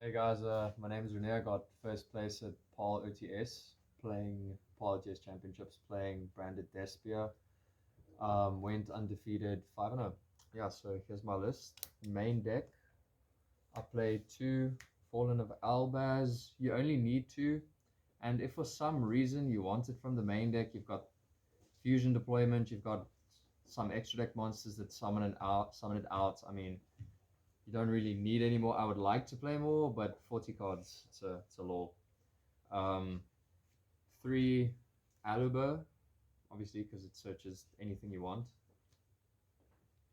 Hey guys, my name is Renier. I got first place at Paarl OTS, playing Paarl OTS Championships, playing branded Despia. Went undefeated 5-0. Yeah, so here's my list. Main deck, I played two Fallen of Albaz. You only need two, and if for some reason you want it from the main deck, you've got fusion deployment, you've got some extra deck monsters that summon it out. I mean, you don't really need any more. I would like to play more, but 40 cards, it's a law. Um, three Aluber, obviously, because it searches anything you want.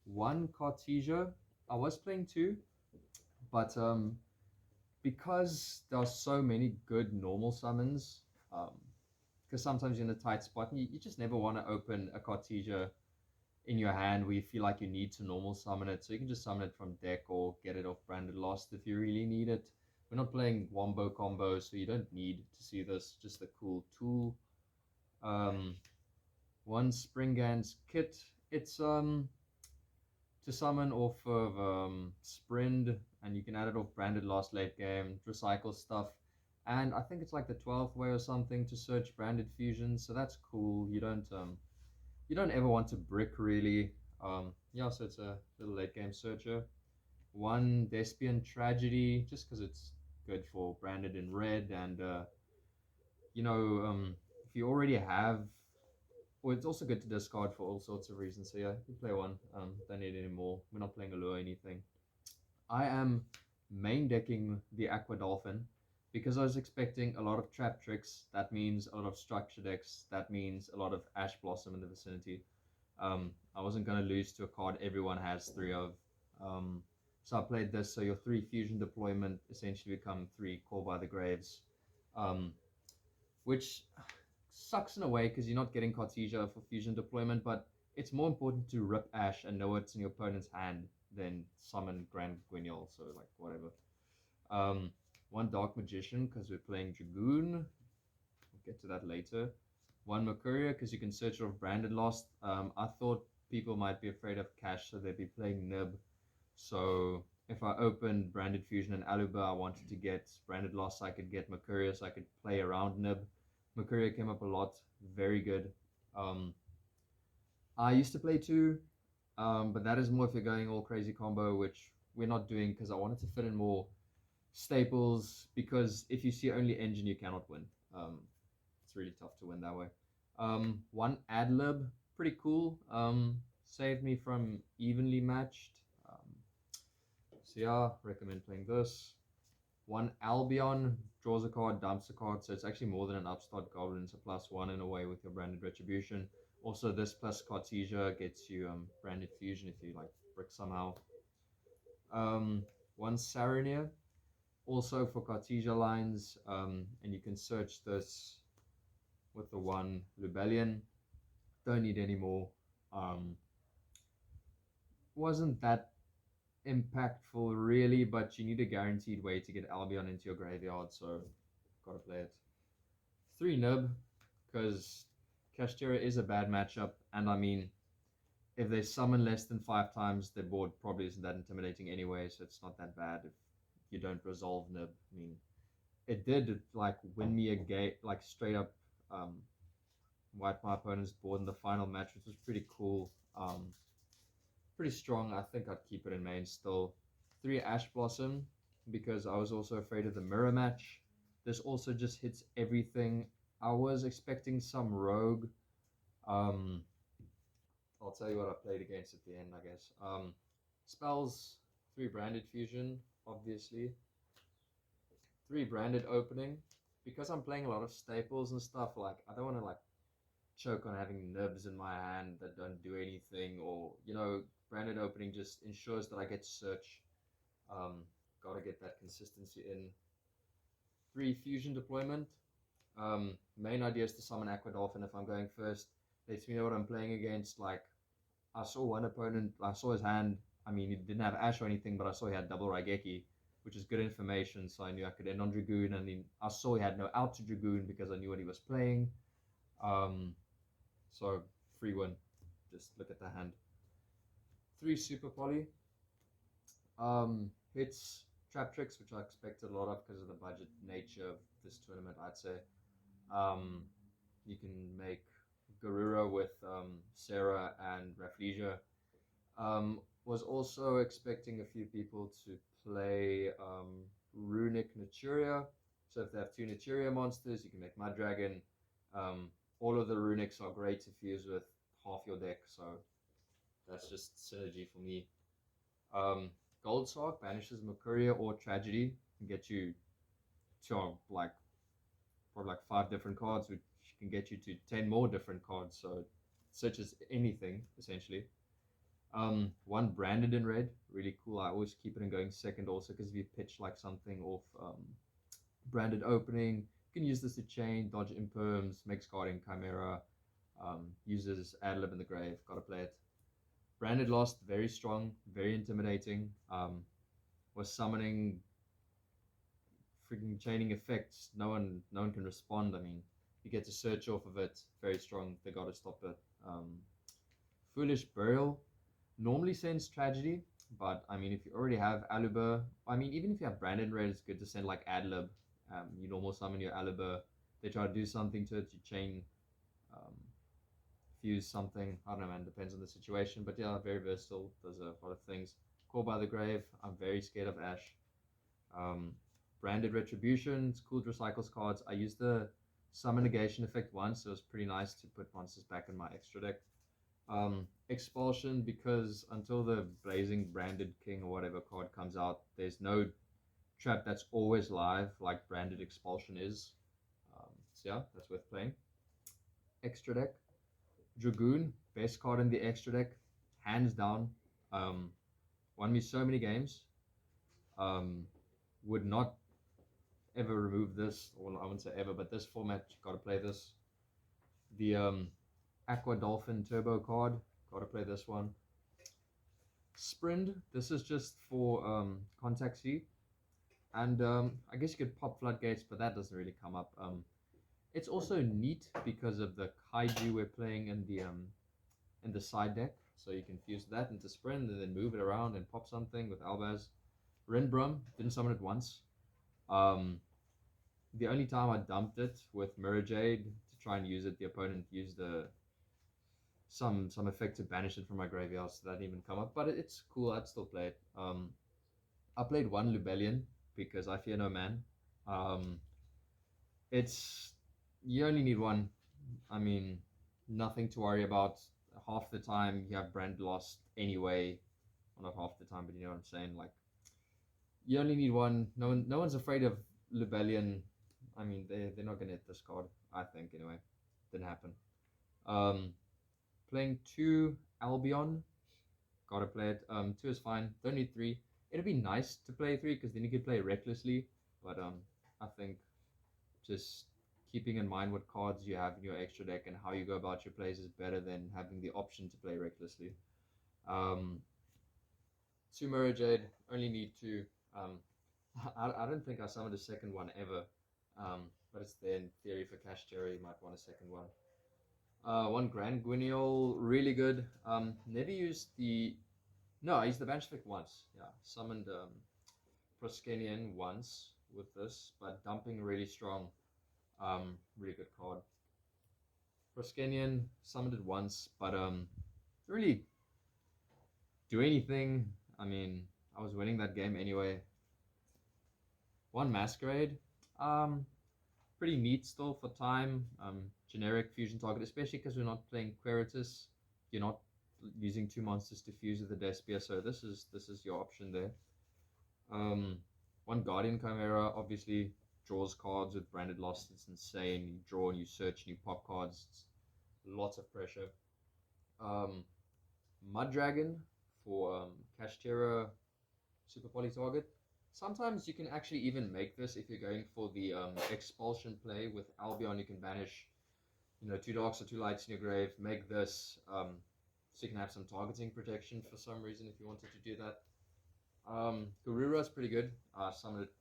One Cartesia. I was playing two, but because there are so many good normal summons, because sometimes you're in a tight spot and you just never want to open a Cartesia in your hand where you feel like you need to normal summon it. So you can just summon it from deck or get it off Branded Lost if you really need it. We're not playing Wombo combo, so you don't need to see this. Just a cool tool. One Springans kit. It's to summon off of Sprind, and you can add it off Branded Lost late game, recycle stuff. And I think it's like the 12th way or something to search branded fusions, so that's cool. You don't ever want to brick really. Yeah, so it's a little late game searcher. One Despian Tragedy, just because it's good for branded in red, and if you already have, well, it's also good to discard for all sorts of reasons. So yeah, you play one. Don't need any more. We're not playing Allure or anything. I am main decking the Aqua Dolphin because I was expecting a lot of trap tricks. That means a lot of structure decks. That means a lot of Ash Blossom in the vicinity. I wasn't going to lose to a card everyone has three of. So I played this. So your three fusion deployment essentially become three Call by the Graves, which sucks in a way because you're not getting Cartesia for fusion deployment, but it's more important to rip Ash and know what's in your opponent's hand than summon Grand Guignol, so like whatever. One Dark Magician because we're playing Dragoon. We'll get to that later. One Mercuria because you can search off Branded Lost. I thought people might be afraid of Cash, so they'd be playing Nib. So if I opened Branded Fusion and Aluba, I wanted to get Branded Lost so I could get Mercuria so I could play around Nib. Mercuria came up a lot, very good. I used to play two, but that is more if you're going all crazy combo, which we're not doing because I wanted to fit in more staples, because if you see only engine, you cannot win. It's really tough to win that way. One Adlib, pretty cool. Saved me from evenly matched. So yeah, recommend playing this. One Albion draws a card, dumps a card, so it's actually more than an upstart goblin. It's a +1 in a way with your branded retribution. Also, this plus Cartesia gets you branded fusion if you like brick somehow. One Saronier, also for Cartesia lines, and you can search this with the one Lubellion. Don't need any more. Wasn't that impactful really, but you need a guaranteed way to get Albion into your graveyard, so gotta play it. 3 Nib, because Kashtira is a bad matchup, and I mean, if they summon less than 5 times, their board probably isn't that intimidating anyway, so it's not that bad if you don't resolve Nib. I mean, it did like win me a game, like straight up wipe my opponent's board in the final match, which was pretty cool. Pretty strong. I think I'd keep it in main still. 3 Ash Blossom, because I was also afraid of the mirror match. This also just hits everything. I was expecting some rogue. I'll tell you what I played against at the end, I guess. Spells, 3 branded fusion, obviously. 3 branded opening. Because I'm playing a lot of staples and stuff, like I don't want to like choke on having nibs in my hand that don't do anything, or branded opening just ensures that I get search. Gotta get that consistency in. 3 fusion deployment. Main idea is to summon Aqua Dolphin if I'm going first. Lets me know what I'm playing against. Like, I saw one opponent, I saw his hand. I mean, he didn't have Ash or anything, but I saw he had double Raigeki, which is good information, so I knew I could end on Dragoon. And then I saw he had no out to Dragoon because I knew what he was playing. So, free win. Just look at the hand. 3 Super Poly. Hits trap tricks, which I expected a lot of because of the budget nature of this tournament, I'd say. Um, you can make Garura with Sarah and Rafflesia. Was also expecting a few people to play Runic Naturia. So if they have two Naturia monsters, you can make Mud Dragon. All of the Runics are great to fuse with half your deck, so that's just synergy for me. Gold Sock banishes Mercuria or Tragedy and get you to like probably like 5 different cards, which can get you to 10 more different cards. So it searches anything essentially. One branded in red, really cool. I always keep it in going second also because if you pitch like something off branded opening, you can use this to chain, dodge imperms, makes guarding Chimera, uses Adlib in the grave, gotta play it. Branded Lost, very strong, very intimidating. Was summoning freaking chaining effects. No one can respond. I mean, you get to search off of it. Very strong. They gotta stop it. Foolish Burial normally sends Tragedy, but I mean, if you already have Aluber, I mean, even if you have Branded Red, it's good to send like Adlib. You normal summon your Aluber. They try to do something to it. You chain. Fuse something, I don't know, man, depends on the situation, but yeah, very versatile, does a lot of things. Call by the Grave, I'm very scared of Ash. Branded Retribution, it's cool, it recycles cards. I used the summon negation effect once, so it was pretty nice to put monsters back in my extra deck. Expulsion, because until the Blazing Branded King or whatever card comes out, there's no trap that's always live like Branded Expulsion is. So yeah, that's worth playing. Extra deck. Dragoon, best card in the extra deck, hands down. Won me so many games. Would not ever remove this, or I wouldn't say ever, but this format, you gotta play this. The Aqua Dolphin Turbo card, gotta play this one. Sprint, this is just for Contact C. And I guess you could pop Floodgates, but that doesn't really come up. It's also neat because of the Kaiju we're playing in the side deck, so you can fuse that into Sprint and then move it around and pop something with Albaz. Rinbrum, didn't summon it once. The only time I dumped it with Mirror Jade to try and use it, the opponent used some effect to banish it from my graveyard, so that didn't even come up. But it's cool, I'd still play it. I played one Lubellion because I fear no man. You only need one. I mean, nothing to worry about. Half the time you have Brand Lost anyway. Well, not half the time, but you know what I'm saying. Like, you only need one. No one's afraid of Lubellion. I mean, they're not gonna hit this card. I think anyway. Didn't happen. Playing 2 Albion. Gotta play it. 2 is fine. Don't need 3. It'd be nice to play 3 because then you could play recklessly. But I think just keeping in mind what cards you have in your extra deck and how you go about your plays is better than having the option to play recklessly. 2 Mirror Jade, only need 2. I don't think I summoned a second one ever, but it's there in theory for Cash Jerry, you might want a second one. 1 Grand Guineol, really good. Never used no, I used the Banish effect once. Yeah, summoned Proskenian once with this, but dumping really strong. Really good card. Proskenian, summoned it once, but really do anything. I mean, I was winning that game anyway. 1 Masquerade, pretty neat still for time. Generic fusion target, especially because we're not playing Queritus. You're not using 2 monsters to fuse with the Despia, so this is your option there. 1 Guardian Chimera, obviously draws cards with Branded Lost. It's insane. You draw and you search and you pop cards. It's lots of pressure. Mud Dragon for Kashtera Super Poly target. Sometimes you can actually even make this if you're going for the expulsion play with Albion. You can banish, 2 darks or 2 lights in your grave. Make this so you can have some targeting protection for some reason if you wanted to do that. Garura is pretty good. I summoned it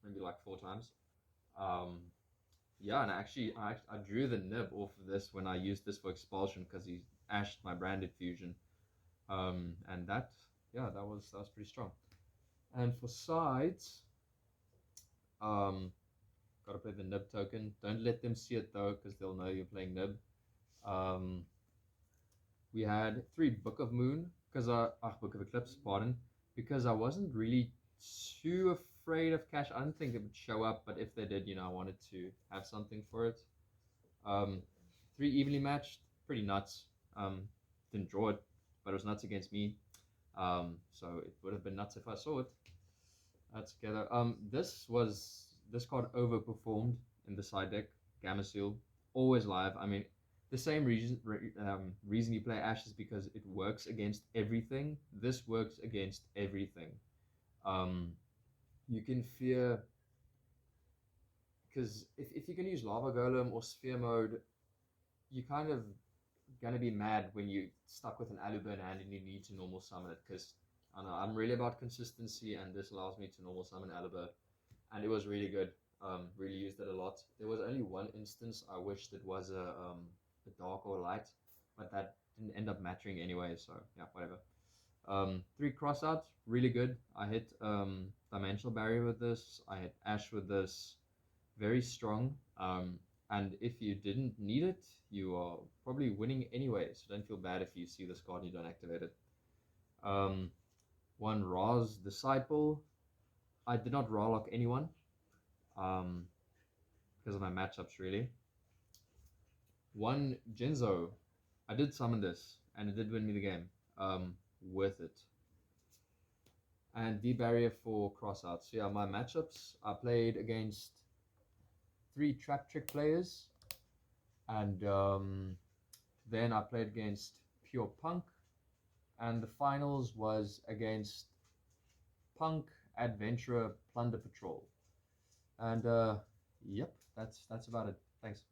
maybe like 4 times. Yeah, and actually I drew the nib off of this when I used this for expulsion because he ashed my branded fusion. And that was pretty strong. And for sides, gotta play the nib token. Don't let them see it though, because they'll know you're playing nib. We had 3 Book of Moon, because Book of Eclipse, pardon, because I wasn't really too afraid of cash. I didn't think it would show up, but if they did, I wanted to have something for it. 3 Evenly Matched, pretty nuts. Didn't draw it, but it was nuts against me. So it would have been nuts if I saw it. Together. This card overperformed in the side deck. Gamma Seal, always live. I mean, the same reason you play Ash is because it works against everything. This works against everything. You can fear, because if you're gonna use Lava Golem or Sphere Mode, you kind of gonna be mad when you stuck with an Aluburn hand and you need to normal summon it, because I know I'm really about consistency, and this allows me to normal summon Aluburn, and it was really good. Really used it a lot. There was only one instance I wished it was a dark or light, but that didn't end up mattering anyway, so yeah, whatever. 3 Crossouts, really good. I hit Dimensional Barrier with this, I hit Ash with this, very strong. And if you didn't need it, you are probably winning anyway, so don't feel bad if you see this card and you don't activate it. 1 Ra's Disciple. I did not raw lock anyone because of my matchups, really. 1 Genzo. I did summon this, and it did win me the game. Worth it. And D-Barrier for Crossouts. So yeah, my matchups, I played against 3 Trap Trick players, and then I played against Pure Punk, and the finals was against Punk, Adventurer, Plunder Patrol. And yep, that's about it. Thanks.